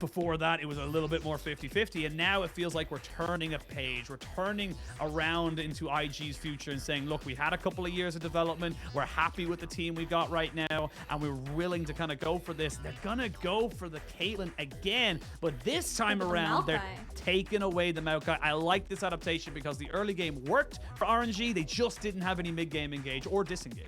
Before that, it was a little bit more 50-50, and now it feels like we're turning a page. We're turning around into IG's future and saying, look, we had a couple of years of development. We're happy with the team we got right now, and we're willing to kind of go for this. They're going to go for the Caitlyn again, but this time around, they're taking away the Maokai. I like this adaptation because the early game worked for RNG. They just didn't have any mid-game engage or disengage.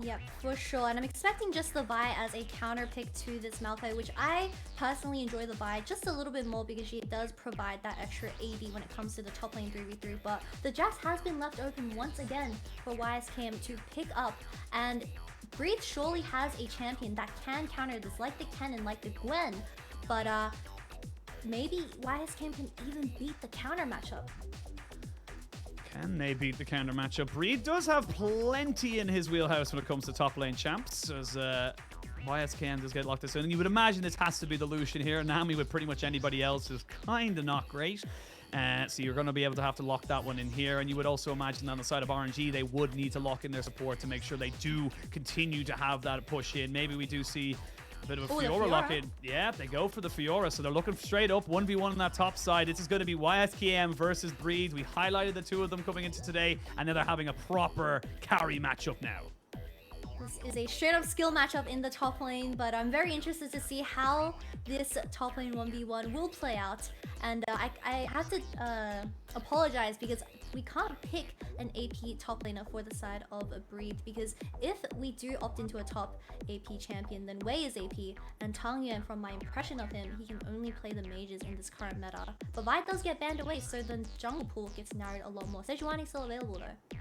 Yep, for sure. And I'm expecting just the Vi as a counter pick to this Maokai, which I personally enjoy the Vi just a little bit more because she does provide that extra AD when it comes to the top lane 3v3. But the Jax has been left open once again for YSKM to pick up. And Breathe surely has a champion that can counter this, like the Ken and like the Gwen. But maybe YSKM can even beat the counter matchup. Can they beat the counter matchup? Reed does have plenty in his wheelhouse when it comes to top lane champs, as YSKM does get locked in. And you would imagine this has to be the Lucian here. Nami with pretty much anybody else is kind of not great. So you're going to be able to have to lock that one in here. And you would also imagine on the side of RNG, they would need to lock in their support to make sure they do continue to have that push in. Maybe we do see a bit of a Fiora lock-in. Yeah, they go for the Fiora, so they're looking straight up 1v1 on that top side. This is going to be YSKM versus Breed. We highlighted the two of them coming into today, and now they're having a proper carry matchup now. This is a straight-up skill matchup in the top lane, but I'm very interested to see how this top lane 1v1 will play out. And I have to apologize because we can't pick an AP top laner for the side of a Breed, because if we do opt into a top AP champion, then Wei is AP, and Tangyuan, from my impression of him, he can only play the mages in this current meta. But Vi does get banned away, so the jungle pool gets narrowed a lot more. Sejuani is still available though.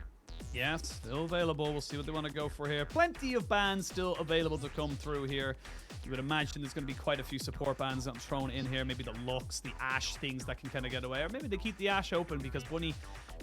Yeah, still available. We'll see what they want to go for here. Plenty of bans still available to come through here. You would imagine there's going to be quite a few support bans thrown in here. Maybe the Lux, the Ashe, things that can kind of get away. Or maybe they keep the Ashe open because Bunny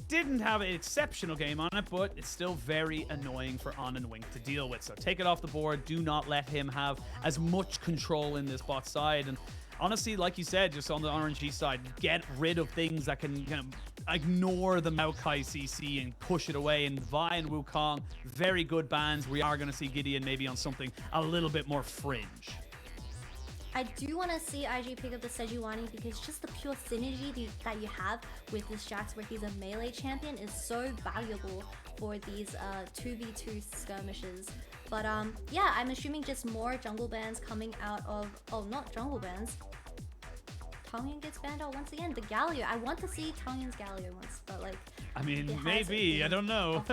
didn't have an exceptional game on it, but it's still very annoying for On and Wink to deal with. So take it off the board. Do not let him have as much control in this bot side. And honestly, like you said, just on the RNG side, get rid of things that can kind of ignore the Maokai CC and push it away. And Vi and Wukong, very good bans. We are going to see Gideon maybe on something a little bit more fringe. I do want to see IG pick up the Sejuani because just the pure synergy that you have with this Jax, where he's a melee champion, is so valuable for these 2v2 skirmishes. But yeah, I'm assuming just more jungle bans coming out of... Oh, not jungle bans. Tangyuan gets banned out once again. The Galio. I want to see Tangyuan's Galio once, but like... I mean, maybe. I don't know.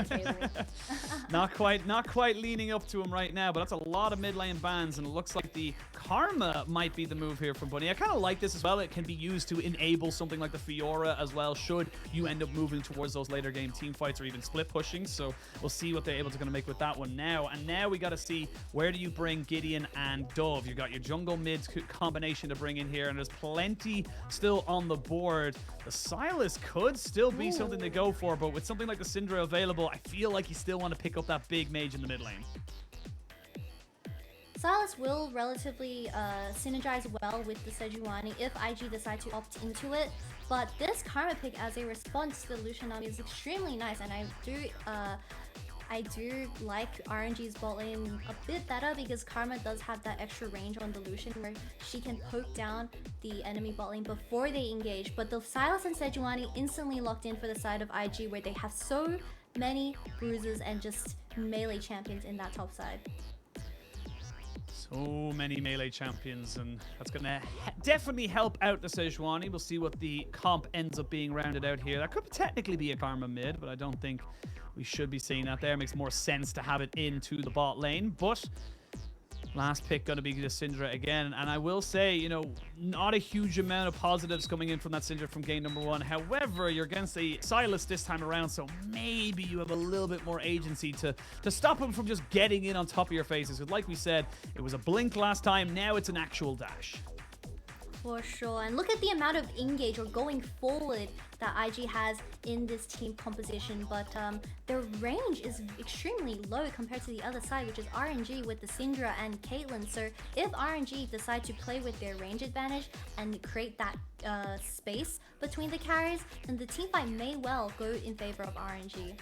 Not quite leaning up to him right now, but that's a lot of mid lane bans, and it looks like the Karma might be the move here from Bunny. I kind of like this as well. It can be used to enable something like the Fiora as well, should you end up moving towards those later game team fights or even split pushing. So we'll see what they're able to make with that one now. And now we got to see, where do you bring Gideon and Dove? You got your jungle mid combination to bring in here, and there's plenty still on the board. The Sylas could still be something to go for, but with something like the Syndra available, I feel like you still want to pick up that big mage in the mid lane. Sylas will relatively synergize well with the Sejuani if IG decide to opt into it, but this Karma pick as a response to the Lucian Nami is extremely nice, and I do like RNG's bot lane a bit better because Karma does have that extra range on the Lucian where she can poke down the enemy bot lane before they engage. But the Sylas and Sejuani instantly locked in for the side of IG, where they have so many bruises and just melee champions in that top side. So many melee champions, and that's going to definitely help out the Sejuani. We'll see what the comp ends up being rounded out here. That could technically be a Karma mid, but I don't think we should be seeing that there. It makes more sense to have it into the bot lane, but last pick going to be the Syndra again. And I will say, you know, not a huge amount of positives coming in from that Syndra from game number one. However, you're against the Sylas this time around, so maybe you have a little bit more agency to stop him from just getting in on top of your faces. Because like we said, it was a blink last time, now it's an actual dash. For sure, and look at the amount of engage or going forward that IG has in this team composition, but their range is extremely low compared to the other side, which is RNG with the Syndra and Caitlyn. So if RNG decide to play with their range advantage and create that space between the carries, then the team fight may well go in favor of RNG.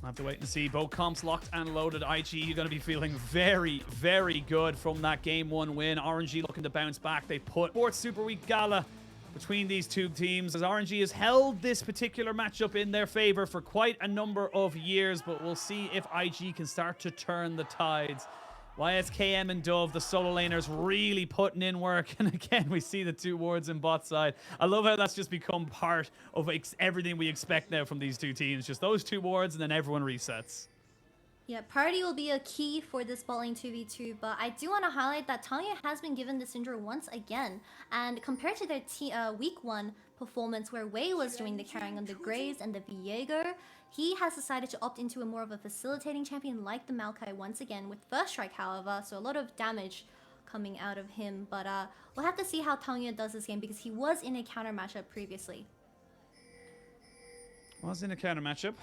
We'll have to wait and see. Both comps locked and loaded. IG, you're going to be feeling very, very good from that Game 1 win. RNG looking to bounce back. They put Sports Super Week Gala between these two teams, as RNG has held this particular matchup in their favor for quite a number of years, but we'll see if IG can start to turn the tides. YSKM and Dove, the solo laners, really putting in work. And again, we see the two wards in bot side. I love how that's just become part of everything we expect now from these two teams. Just those two wards, and then everyone resets. Yeah, party will be a key for this bot lane 2v2, but I do want to highlight that Tangyuan has been given the Syndra once again. And compared to their week 1 performance where Wei was doing the carrying on the Graves and the Viego, he has decided to opt into a more of a facilitating champion like the Maokai once again with first strike, however, so a lot of damage coming out of him. But we'll have to see how Tangyuan does this game because he was in a counter matchup previously. Was in a counter matchup.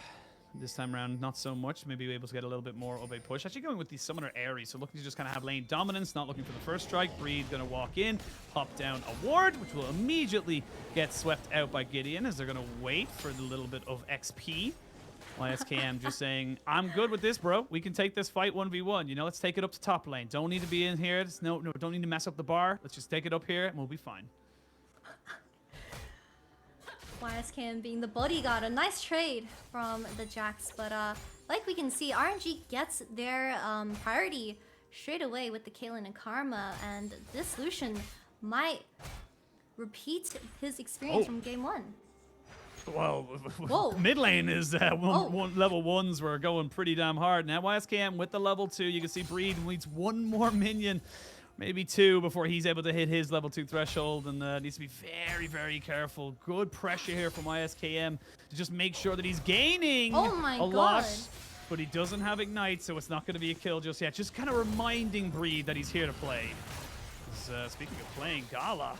This time around, not so much. Maybe we're able to get a little bit more of a push. Actually going with the Summoner Ares, so looking to just kind of have lane dominance, not looking for the first strike. Breed going to walk in, pop down a ward, which will immediately get swept out by Gideon as they're going to wait for the little bit of XP. YSKM just saying, I'm good with this, bro. We can take this fight 1v1. You know, let's take it up to top lane. Don't need to be in here. No, don't need to mess up the bar. Let's just take it up here and we'll be fine. YSKM being the bodyguard, a nice trade from the Jax, but like we can see, RNG gets their priority straight away with the Caitlyn and Karma, and this Lucian might repeat his experience from Game 1. Well, mid lane is level 1s were going pretty damn hard. Now YSKM with the level 2, you can see Breed needs one more minion, maybe 2, before he's able to hit his level 2 threshold, and needs to be very, very careful. Good pressure here from YSKM to just make sure that he's gaining a lot. But he doesn't have Ignite, so it's not going to be a kill just yet. Just kind of reminding Breed that he's here to play. Speaking of playing, Gala.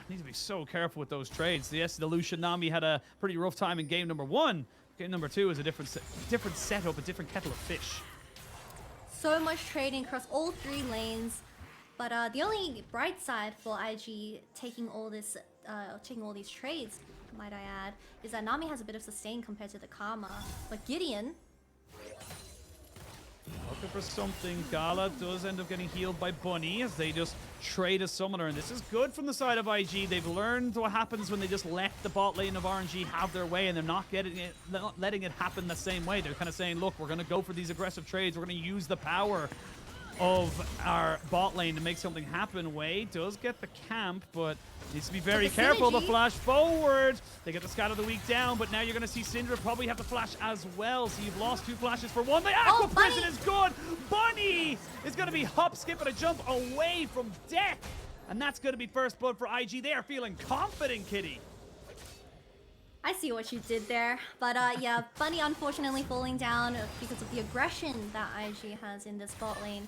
Need to be so careful with those trades. Yes, the Lucian Nami had a pretty rough time in game number 1. Game number 2 is a different setup, a different kettle of fish. So much trading across all 3 lanes. But the only bright side for IG taking all these trades, might I add, is that Nami has a bit of sustain compared to the Karma. But Gideon, looking for something. Gala does end up getting healed by Bunny as they just trade a summoner, and this is good from the side of IG. They've learned what happens when they just let the bot lane of RNG have their way, and they're not letting it happen the same way. They're kind of saying, look, we're going to go for these aggressive trades. We're going to use the power of our bot lane to make something happen. Wei does get the camp, but needs to be very careful. The flash forward. They get the scat of the week down, but now you're going to see Syndra probably have the flash as well. So you've lost 2 flashes for 1. The Aqua Prison is good. Bunny is going to be hop, skip, and a jump away from death. And that's going to be first blood for IG. They are feeling confident, Kitty. I see what you did there. But yeah, Bunny unfortunately falling down because of the aggression that IG has in this bot lane.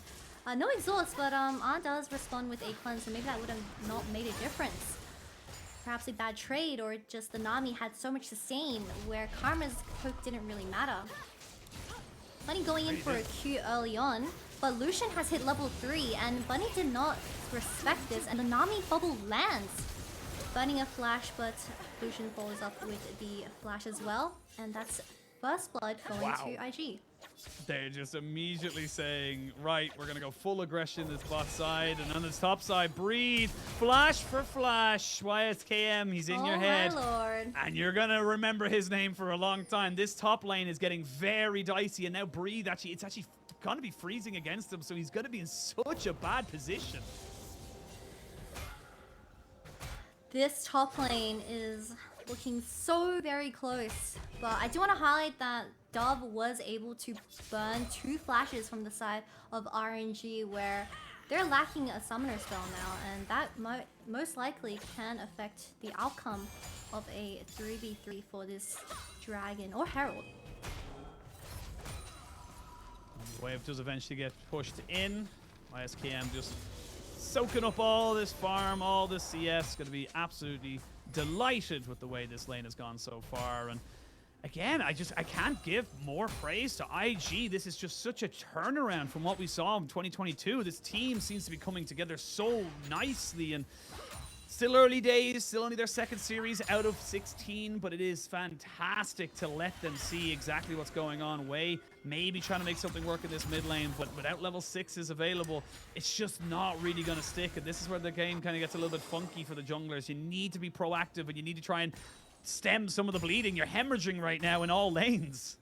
No exhaust, but R does respond with a cleanse, so maybe that would have not made a difference. Perhaps a bad trade, or just the Nami had so much sustain where Karma's poke didn't really matter. Bunny going in for a Q early on, but Lucian has hit level 3, and Bunny did not respect this, and the Nami bubble lands. Burning a flash, but Lucian follows up with the flash as well, and that's first blood going to IG. They're just immediately saying, right, we're going to go full aggression this bot side, and on this top side, Breed, flash for flash. YSKM, he's in your head. Oh my lord. And you're going to remember his name for a long time. This top lane is getting very dicey, and now Breed, it's actually going to be freezing against him, so he's going to be in such a bad position. This top lane is looking so very close, but I do want to highlight that Dove was able to burn 2 flashes from the side of RNG, where they're lacking a summoner spell now, and that most likely can affect the outcome of a 3v3 for this dragon or herald. Wave does eventually get pushed in. YSKM just soaking up all this farm, all this CS. Going to be absolutely delighted with the way this lane has gone so far. And again, I can't give more praise to IG. This is just such a turnaround from what we saw in 2022. This team seems to be coming together so nicely, and Still early days, still only their second series out of 16, but it is fantastic to let them see exactly what's going on. Wei maybe trying to make something work in this mid lane, but without level 6s available, it's just not really going to stick. And this is where the game kind of gets a little bit funky for the junglers. You need to be proactive, and you need to try and stem some of the bleeding. You're hemorrhaging right now in all lanes.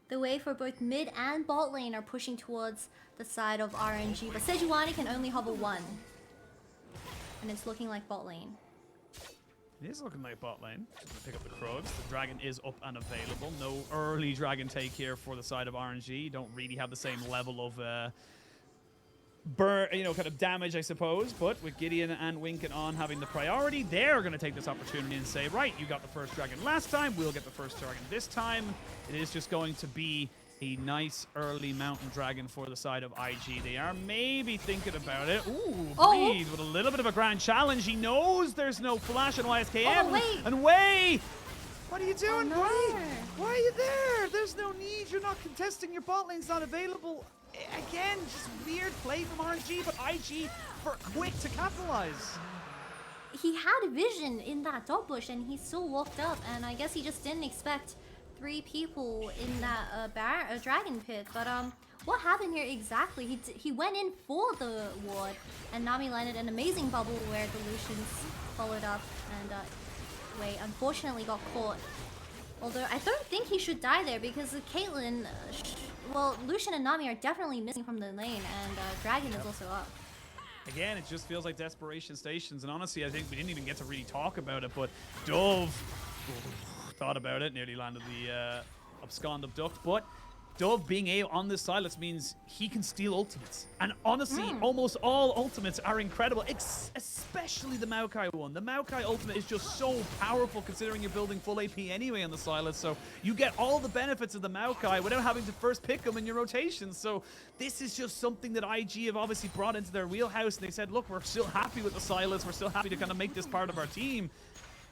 The way for both mid and bot lane are pushing towards the side of RNG, but Sejuani can only hover 1. And it's looking like bot lane. It is looking like bot lane. Just gonna pick up the Krugs. The dragon is up and available. No early dragon take here for the side of RNG. Don't really have the same level of kind of damage, I suppose. But with Gideon and Winkin on having the priority, they're going to take this opportunity and say, right, you got the first dragon last time, we'll get the first dragon this time. It is just going to be a nice early mountain dragon for the side of IG. They are maybe thinking about it. Ooh, Breed with a little bit of a grand challenge. He knows there's no flash on YSKM. Wei. And Wei! What are you doing, no. Wei? Why are you there? There's no need. You're not contesting. Your bot lane's not available. Again, just weird play from RNG, but IG for quick to capitalize. He had vision in that dog bush and he still walked up, and I guess he just didn't expect 3 people in that dragon pit. But what happened here exactly? He went in for the ward, and Nami landed an amazing bubble where the Lucians followed up, and Wei unfortunately got caught. Although I don't think he should die there, because Caitlyn, well, Lucian and Nami are definitely missing from the lane, and Dragon is also up. Again, it just feels like desperation stations, and honestly, I think we didn't even get to really talk about it, but Dove thought about it, nearly landed the abscond abduct, but Dove being on this Sylas means he can steal ultimates. And honestly, almost all ultimates are incredible, especially the Maokai one. The Maokai ultimate is just so powerful considering you're building full AP anyway on the Sylas, so you get all the benefits of the Maokai without having to first pick them in your rotations. So this is just something that IG have obviously brought into their wheelhouse, and they said, look, we're still happy with the Sylas, we're still happy to kind of make this part of our team,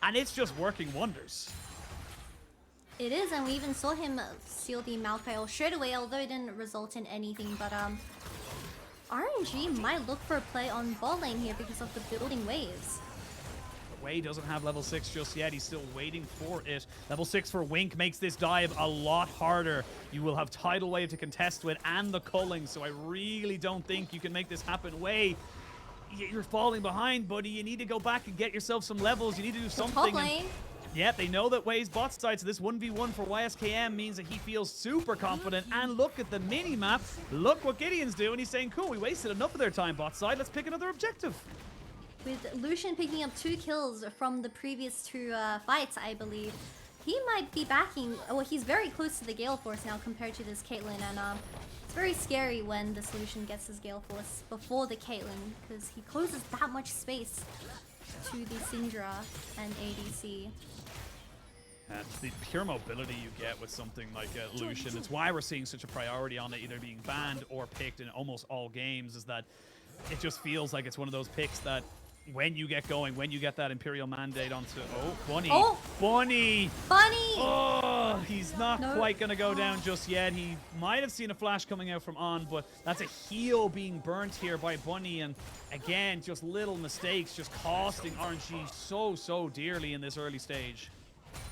and it's just working wonders. It is, and we even saw him steal the Maokai straight away, although it didn't result in anything. But RNG might look for a play on bot lane here because of the building waves. Wei doesn't have level 6 just yet. He's still waiting for it. Level 6 for Wink makes this dive a lot harder. You will have Tidal Wave to contest with and the culling, so I really don't think you can make this happen. Wei, you're falling behind, buddy. You need to go back and get yourself some levels. You need to do something. Top lane. Yeah, they know that Wei's bot side, so this 1v1 for YSKM means that he feels super confident. And look at the mini-map. Look what Gideon's doing. He's saying, cool, we wasted enough of their time bot side. Let's pick another objective. With Lucian picking up 2 kills from the previous 2 fights, I believe, he might be backing... Well, he's very close to the Gale Force now compared to this Caitlyn. And it's very scary when this Lucian gets his Gale Force before the Caitlyn, because he closes that much space to the Syndra and ADC. And the pure mobility you get with something like Lucian, it's why we're seeing such a priority on it either being banned or picked in almost all games, is that it just feels like it's one of those picks that when you get going, when you get that Imperial Mandate onto... Oh, Bunny! Oh! Bunny! Bunny! Oh, he's not quite going to go down just yet. He might have seen a flash coming out from On, but that's a heal being burnt here by Bunny, and again, just little mistakes just costing RNG so dearly in this early stage.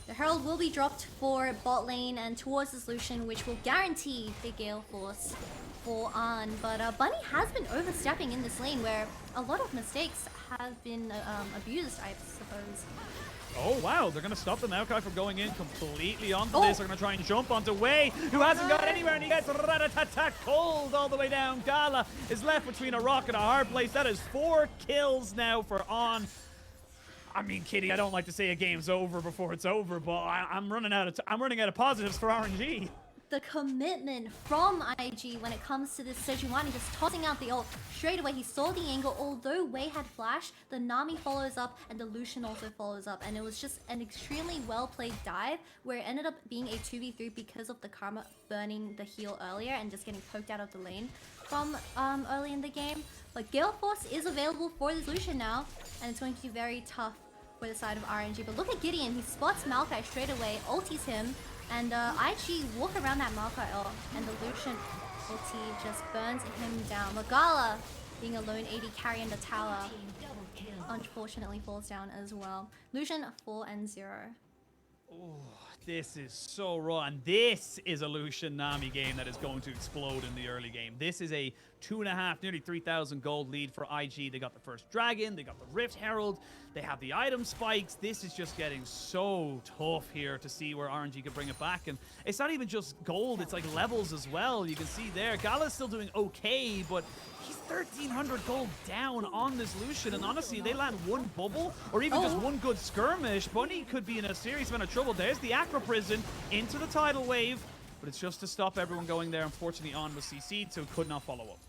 The Herald will be dropped for bot lane and towards this Lucian, which will guarantee the Gale Force for On. But Bunny has been overstepping in this lane where a lot of mistakes have been abused, I suppose. Oh, wow. They're going to stop the Maokai from going in completely onto this. They're going to try and jump onto Wei, who hasn't got anywhere, and he gets rat-a-tat-tat cold all the way down. Gala is left between a rock and a hard place. That is 4 kills now for On. I mean, Kitty, I don't like to say a game's over before it's over, but I'm running out of positives for RNG. The commitment from IG when it comes to this Sejuani, just tossing out the ult straight away. He saw the angle. Although Wei had flash, the Nami follows up and the Lucian also follows up, and it was just an extremely well played dive where it ended up being a 2v3 because of the Karma burning the heal earlier and just getting poked out of the lane from early in the game. But Gale Force is available for this Lucian now, and it's going to be very tough for the side of RNG. But look at Gideon. He spots Maokai straight away, ulties him, and IG walk around that Maokai ult, and the Lucian ulti just burns him down. But Gala being a lone AD carry in the tower, unfortunately falls down as well. Lucian 4-0. Oh, this is so raw, and this is a Lucian Nami game that is going to explode in the early game. This is a 2.5, nearly 3,000 gold lead for IG. They got the first dragon, they got the Rift Herald, they have the item spikes. This is just getting so tough here to see where RNG could bring it back. And it's not even just gold, it's like levels as well. You can see there, Gala's still doing okay, but he's 1,300 gold down on this Lucian. And honestly, they land one bubble or even just one good skirmish, Bunny could be in a serious amount of trouble. There's the Acro Prison into the tidal wave, but it's just to stop everyone going there. Unfortunately, On was CC'd, so could not follow up.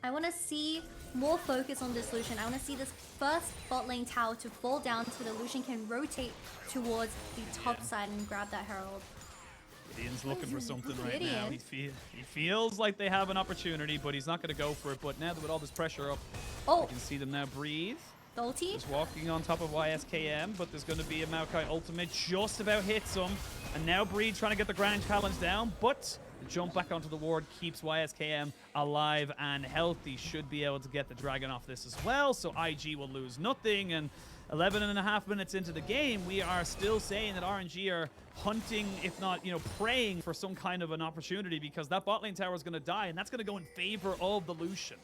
I want to see more focus on this Lucian. I want to see this first bot lane tower to fall down so the Lucian can rotate towards the top side and grab that Herald. Gideon's looking for something right now. He feels like they have an opportunity, but he's not going to go for it. But now that with all this pressure up, I can see them now breathe. The ulti? Just walking on top of YSKM, but there's going to be a Maokai ultimate. Just about hits him. And now Breed trying to get the Grand Challenge down, but the jump back onto the ward keeps YSKM alive and healthy. Should be able to get the dragon off this as well, so IG will lose nothing. And 11.5 minutes into the game, we are still saying that RNG are hunting, if not, praying for some kind of an opportunity, because that bot lane tower is going to die, and that's going to go in favor of the Lucian.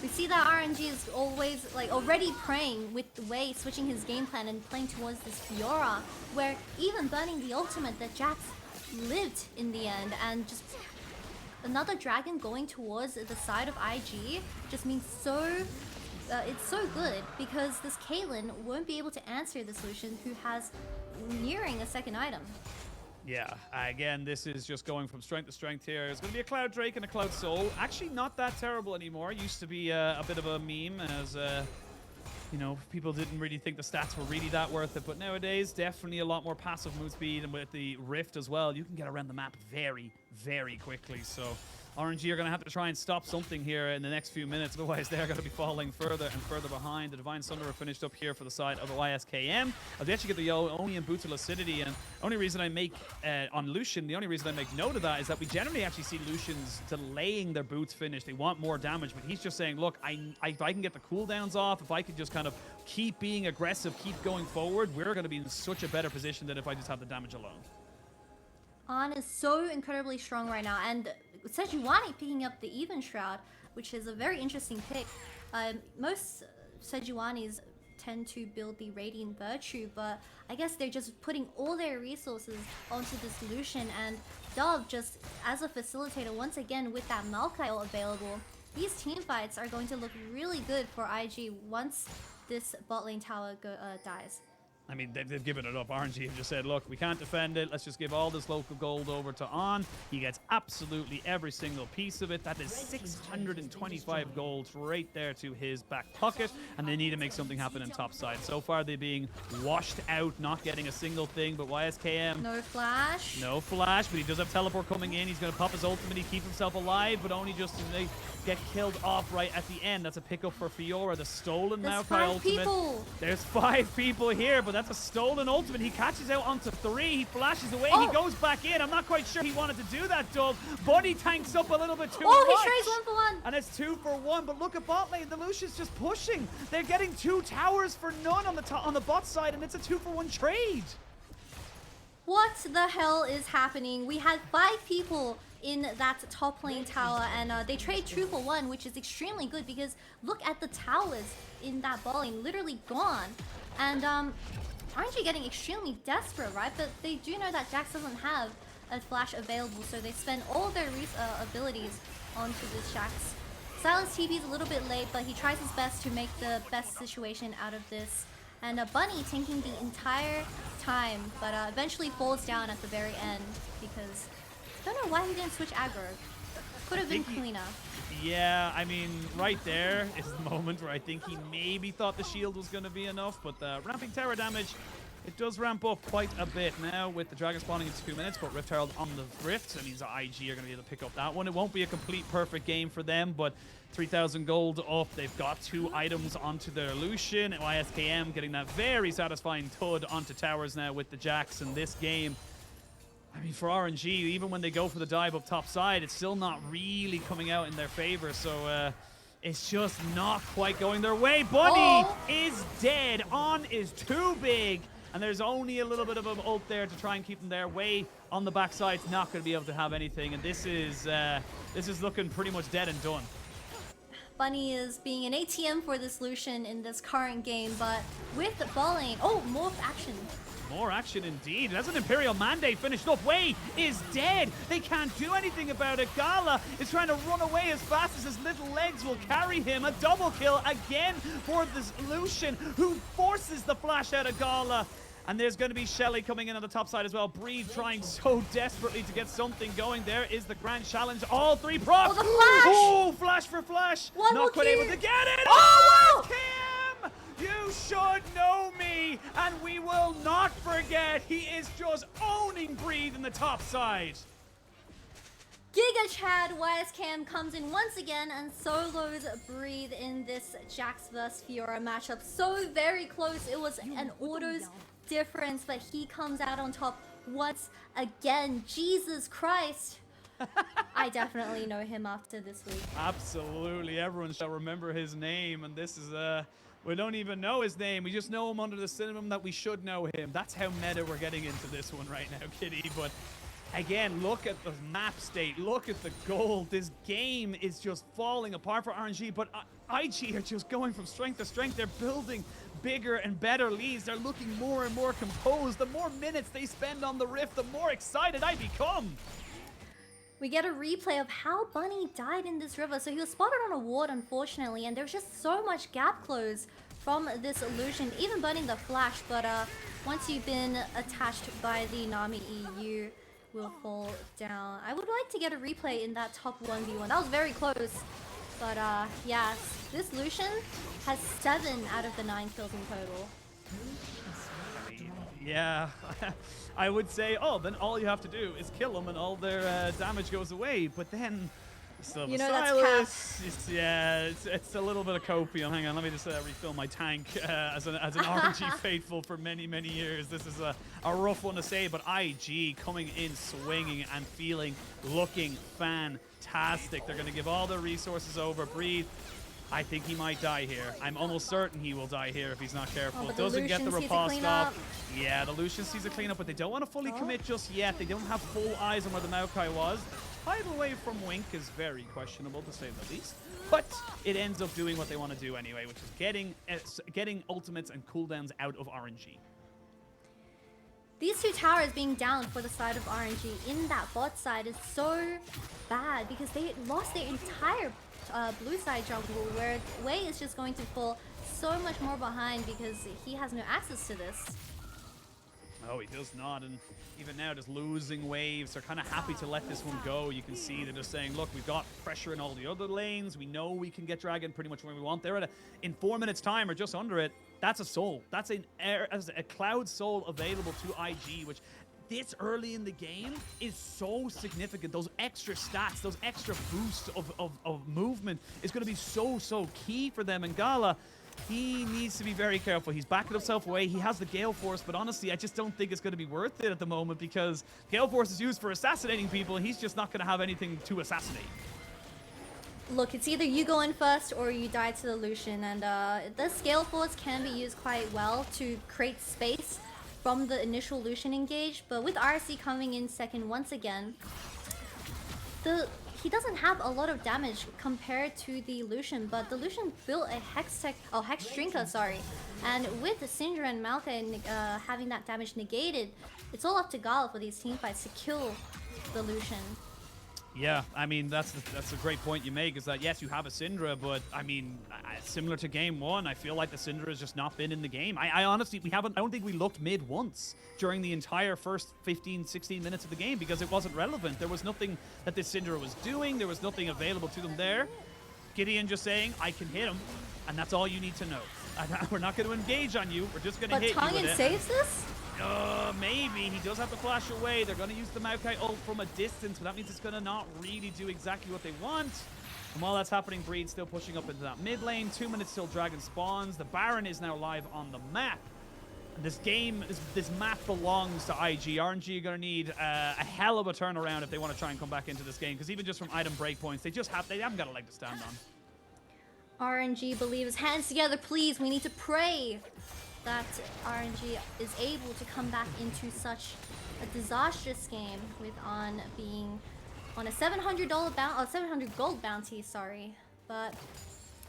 We see that RNG is always already praying with the way switching his game plan and playing towards this Fiora, where even burning the ultimate that Jax lived in the end, and just another dragon going towards the side of IG just means it's so good, because this Caitlyn won't be able to answer the Lucian, who has nearing a second item. Yeah, again, this is just going from strength to strength here. It's going to be a Cloud Drake and a Cloud Soul. Actually, not that terrible anymore. Used to be a bit of a meme, as people didn't really think the stats were really that worth it. But nowadays, definitely a lot more passive move speed, and with the Rift as well, you can get around the map very, very quickly. So RNG are going to have to try and stop something here in the next few minutes, otherwise they're going to be falling further and further behind. The Divine Sunderer finished up here for the side of the YSKM. They actually get the only in Boots of Lucidity, and the only reason I make on Lucian, the only reason I make note of that is that we generally actually see Lucians delaying their boots finish. They want more damage, but he's just saying, look, if I can get the cooldowns off, if I can just kind of keep being aggressive, keep going forward, we're going to be in such a better position than if I just have the damage alone. On is so incredibly strong right now, and Sejuani picking up the Even Shroud, which is a very interesting pick. Most Sejuanis tend to build the Radiant Virtue, but I guess they're just putting all their resources onto this Lucian, and Dove just as a facilitator once again with that Maokai available. These team fights are going to look really good for IG once this bot lane tower dies. I mean, they've given it up. RNG have just said, look, we can't defend it. Let's just give all this local gold over to On. He gets absolutely every single piece of it. That is 625 gold right there to his back pocket. And they need to make something happen in top side. So far, they're being washed out, not getting a single thing. But YSKM... No flash. No flash, but he does have teleport coming in. He's going to pop his ultimate. He keep himself alive, but only just to get killed off right at the end. That's a pickup for Fiora. The stolen Maokai ultimate. There's 5 people here, but that's a stolen ultimate. He catches out onto 3. He flashes away. He goes back in. I'm not quite sure he wanted to do that, Dove. Bunny tanks up a little bit too much. He trades 1 for 1. And it's 2 for 1. But look at bot lane. The Lucian's just pushing. They're getting 2 towers for none on the bot side, and it's a 2 for 1 trade. What the hell is happening? We had 5 people in that top lane tower, and they trade 2 for 1, which is extremely good, because look at the towers in that bot lane, literally gone. And RNG getting extremely desperate, right? But they do know that Jax doesn't have a flash available, so they spend all their abilities onto this Jax. Sylas TP is a little bit late, but he tries his best to make the best situation out of this. And Bunny tanking the entire time, but eventually falls down at the very end, because I don't know why he didn't switch aggro. Could have been cleaner. Yeah, I mean, right there is the moment where I think he maybe thought the shield was going to be enough, but the ramping terror damage, it does ramp up quite a bit now with the dragon spawning in 2 minutes, but Rift Herald on the Rift. That means the IG are going to be able to pick up that one. It won't be a complete perfect game for them, but 3,000 gold up. They've got 2 items onto their Lucian. YSKM getting that very satisfying TUD onto towers now with the Jax in this game. I mean, for RNG, even when they go for the dive up top side, it's still not really coming out in their favor. So It's just not quite going their way. Bunny is dead. On is too big. And there's only a little bit of an ult there to try and keep them there. Way on the backside, not going to be able to have anything. And this is looking pretty much dead and done. Bunny is being an ATM for this Lucian in this current game, but with the ball lane, oh, more action. More action indeed. That's an Imperial Mandate finished up. Wei is dead. They can't do anything about it. Gala is trying to run away as fast as his little legs will carry him. A double kill again for this Lucian, who forces the flash out of Gala. And there's going to be Shelly coming in on the top side as well. Breed trying so desperately to get something going. There is the grand challenge. All three procs. Oh, the flash! Oh, flash for flash. Not quite able to get it. Oh! YSKM! You should know me, and we will not forget. He is just owning Breed in the top side. Giga Chad YSKM comes in once again and solos Breathe in this Jax vs Fiora matchup. So very close. It was an autos difference, but he comes out on top once again. Jesus Christ. I definitely know him after this week. Absolutely. Everyone shall remember his name, and this is we don't even know his name. We just know him under the synonym that we should know him. That's how meta we're getting into this one right now, Kitty. But again, look at the map state. Look at the gold. This game is just falling apart for RNG, but IG are just going from strength to strength. They're building bigger and better leads. They're looking more and more composed. The more minutes they spend on the Rift, the more excited I become. We get a replay of how Bunny died in this river. So he was spotted on a ward, unfortunately, and there's just so much gap close from this illusion, even burning the flash. But once you've been attached by the Nami EU, will fall down. I would like to get a replay in that top 1v1. That was very close. But yeah, this Lucian has 7 out of the 9 kills in total. Yeah, I would say, oh, then all you have to do is kill them and all their damage goes away. But then, still you know, Sylas, it's a little bit of copium. Hang on, let me just refill my tank as an RNG faithful for many, many years. This is a rough one to say, but IG coming in swinging and feeling, looking fantastic. They're going to give all their resources over. Breathe. I think he might die here. I'm almost certain he will die here if he's not careful. Doesn't get the riposte off. Yeah, the Lucian sees a cleanup, but they don't want to fully commit just yet. They don't have full eyes on where the Maokai was. Tidal away from Wink is very questionable, to say the least. But it ends up doing what they want to do anyway, which is getting ultimates and cooldowns out of RNG. These two towers being down for the side of RNG in that bot side is so bad because they lost their entire blue side jungle, where Wei is just going to fall so much more behind because he has no access to this. Oh, he does not, and even now just losing waves. They're kind of happy to let this one go. You can see they're just saying, look, we've got pressure in all the other lanes. We know we can get Dragon pretty much where we want. They're at in 4 minutes time or just under it. That's a soul. That's a cloud soul available to IG, which this early in the game is so significant. Those extra stats, those extra boosts of movement is going to be so key for them. And Gala, he needs to be very careful. He's backing himself away. He has the Gale Force, but honestly, I just don't think it's going to be worth it at the moment because Gale Force is used for assassinating people, and he's just not going to have anything to assassinate. Look, it's either you go in first or you die to the Lucian, and this Gale Force can be used quite well to create space from the initial Lucian engage, but with RC coming in second once again, he doesn't have a lot of damage compared to the Lucian, but the Lucian built a Hex Drinker, sorry. And with the Syndra and Maokai having that damage negated, it's all up to Gala for these teamfights to kill the Lucian. Yeah, I mean, that's a great point you make, is that, yes, you have a Syndra, but, I mean, similar to Game 1, I feel like the Syndra has just not been in the game. I honestly, I don't think we looked mid once during the entire first 15, 16 minutes of the game because it wasn't relevant. There was nothing that this Syndra was doing. There was nothing available to them there. Gideon just saying, I can hit him, and that's all you need to know. We're not going to engage on you. We're just going to hit you with it. But Tangyuan saves this? Maybe. He does have to flash away. They're going to use the Maokai ult from a distance, but that means it's going to not really do exactly what they want. And while that's happening, Breed's still pushing up into that mid lane. 2 minutes till Dragon spawns. The Baron is now live on the map. And this map belongs to IG. RNG are going to need a hell of a turnaround if they want to try and come back into this game, because even just from item breakpoints, they haven't got a leg to stand on. RNG believers, hands together, please. We need to pray that RNG is able to come back into such a disastrous game with On being on a $700 700 gold bounty, sorry. But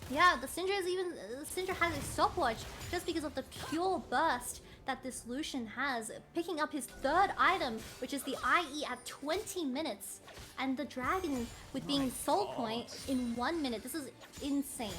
yeah, the Syndra has a stopwatch just because of the pure burst that this Lucian has, picking up his third item, which is the IE at 20 minutes. And the dragon with being soul point in 1 minute. This is insane.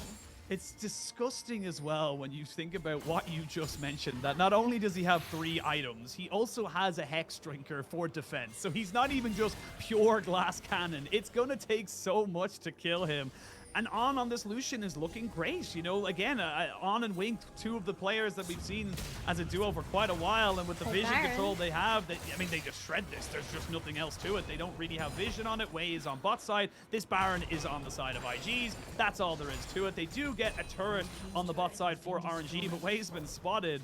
It's disgusting as well when you think about what you just mentioned, that not only does he have 3 items, he also has a Hex Drinker for defense. So he's not even just pure glass cannon. It's going to take so much to kill him. And on this Lucian is looking great. You know, again, On and Wink, 2 of the players that we've seen as a duo for quite a while. And with the vision control they have, I mean, they just shred this. There's just nothing else to it. They don't really have vision on it. Wei is on bot side. This Baron is on the side of IG's. That's all there is to it. They do get a turret on the bot side for RNG, but Wei's been spotted.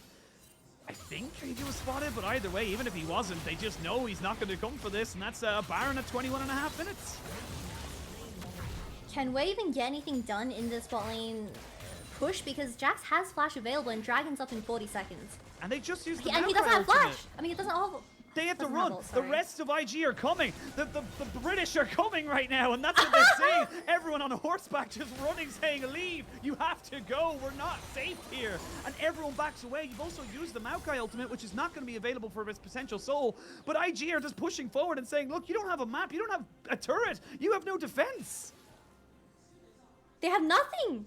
I think he was spotted, but either way, even if he wasn't, they just know he's not going to come for this. And that's Baron at 21.5 minutes. Can Wei even get anything done in this bot lane push? Because Jax has flash available and Dragon's up in 40 seconds. And they just used the And he doesn't have flash! I mean, he doesn't have... They have to run. The rest of IG are coming. The British are coming right now, and that's what they're saying. Everyone on horseback just running, saying, leave. You have to go. We're not safe here. And everyone backs away. You've also used the Maokai ultimate, which is not going to be available for its potential soul. But IG are just pushing forward and saying, look, you don't have a map. You don't have a turret. You have no defense. They have nothing.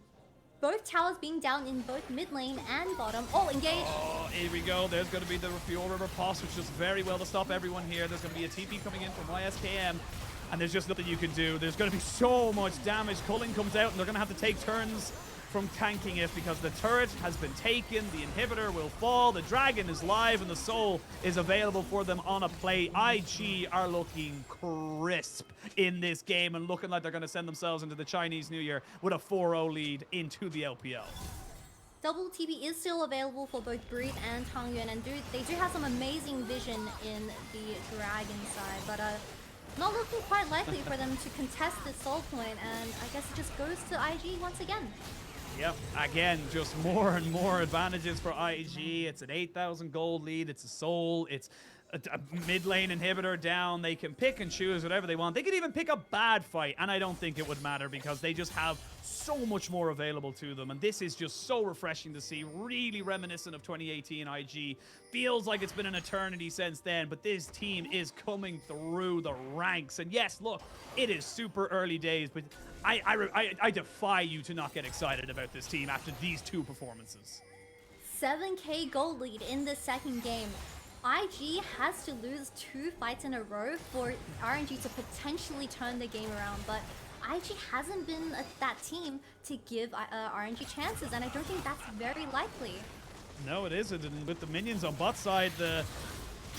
Both towers being down in both mid lane and bottom. Oh, engage. Oh, here we go. There's going to be the Fiora riposte, which does very well to stop everyone here. There's going to be a TP coming in from YSKM, and there's just nothing you can do. There's going to be so much damage. Culling comes out, and they're going to have to take turns from tanking it because the turret has been taken, the inhibitor will fall, the dragon is live, and the soul is available for them on a play. IG are looking crisp in this game and looking like they're going to send themselves into the Chinese New Year with a 4-0 lead into the LPL. Double TP is still available for both Breed and Tangyuan, and they do have some amazing vision in the dragon side, but not looking quite likely for them to contest this soul point, and I guess it just goes to IG once again. Yep, again, just more and more advantages for IG. It's an 8,000 gold lead. It's a soul. It's a mid lane inhibitor down. They can pick and choose whatever they want. They could even pick a bad fight, and I don't think it would matter because they just have so much more available to them. And this is just so refreshing to see. Really reminiscent of 2018 IG. Feels like it's been an eternity since then, but this team is coming through the ranks. And yes, look, it is super early days, but I defy you to not get excited about this team after these 2 performances. 7k gold lead in the second game. IG has to lose 2 fights in a row for RNG to potentially turn the game around, but IG hasn't been that team to give RNG chances, and I don't think that's very likely. No, it isn't, and with the minions on bot side, the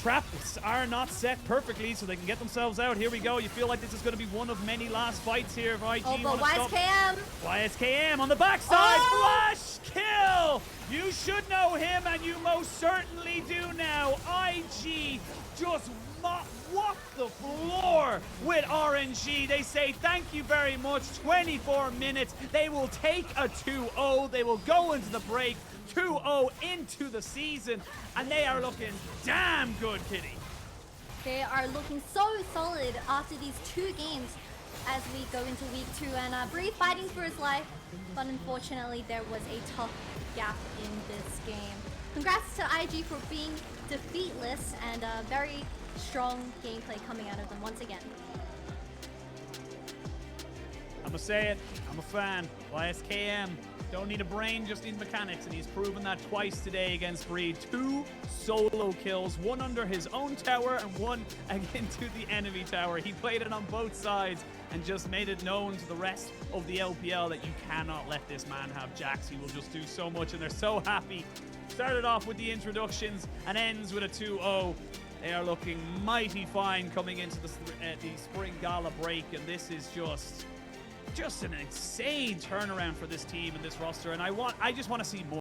traps are not set perfectly so they can get themselves out. Here we go. You feel like this is going to be one of many last fights here if IG but YSKM! YSKM on the backside. Flash kill! You should know him, and you most certainly do now. IG just walk the floor with RNG. They say thank you very much. 24 minutes. They will take a 2-0. They will go into the break 2-0 into the season, and they are looking damn good, Kitty. They are looking so solid after these 2 games as we go into week 2, and Bree fighting for his life, but unfortunately there was a tough gap in this game. Congrats to IG for being defeatless, and very strong gameplay coming out of them once again. I'm gonna say it, I'm a fan. YSKM, don't need a brain, just need mechanics, and he's proven that twice today against Breed. 2 solo kills, 1 under his own tower and 1 into the enemy tower. He played it on both sides and just made it known to the rest of the LPL that you cannot let this man have Jax. He will just do so much, and they're so happy. Started off with the introductions and ends with a 2-0. They are looking mighty fine coming into the spring gala break, and this is just an insane turnaround for this team and this roster, and I just want to see more.